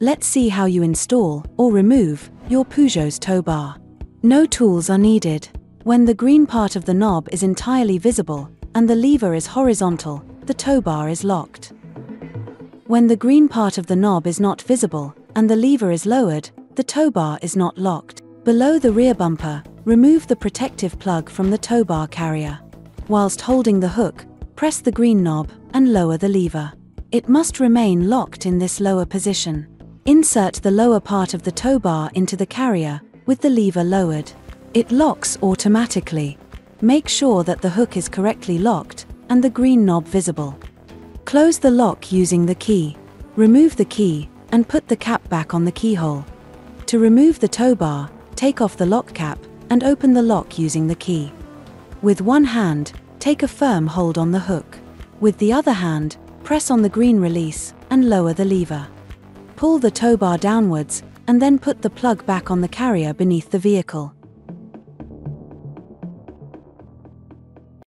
Let's see how you install, or remove, your Peugeot's tow bar. No tools are needed. When the green part of the knob is entirely visible, and the lever is horizontal, the tow bar is locked. When the green part of the knob is not visible, and the lever is lowered, the tow bar is not locked. Below the rear bumper, remove the protective plug from the tow bar carrier. Whilst holding the hook, press the green knob, and lower the lever. It must remain locked in this lower position. Insert the lower part of the tow bar into the carrier, with the lever lowered. It locks automatically. Make sure that the hook is correctly locked, and the green knob visible. Close the lock using the key. Remove the key, and put the cap back on the keyhole. To remove the tow bar, take off the lock cap, and open the lock using the key. With one hand, take a firm hold on the hook. With the other hand, press on the green release, and lower the lever. Pull the tow bar downwards, and then put the plug back on the carrier beneath the vehicle.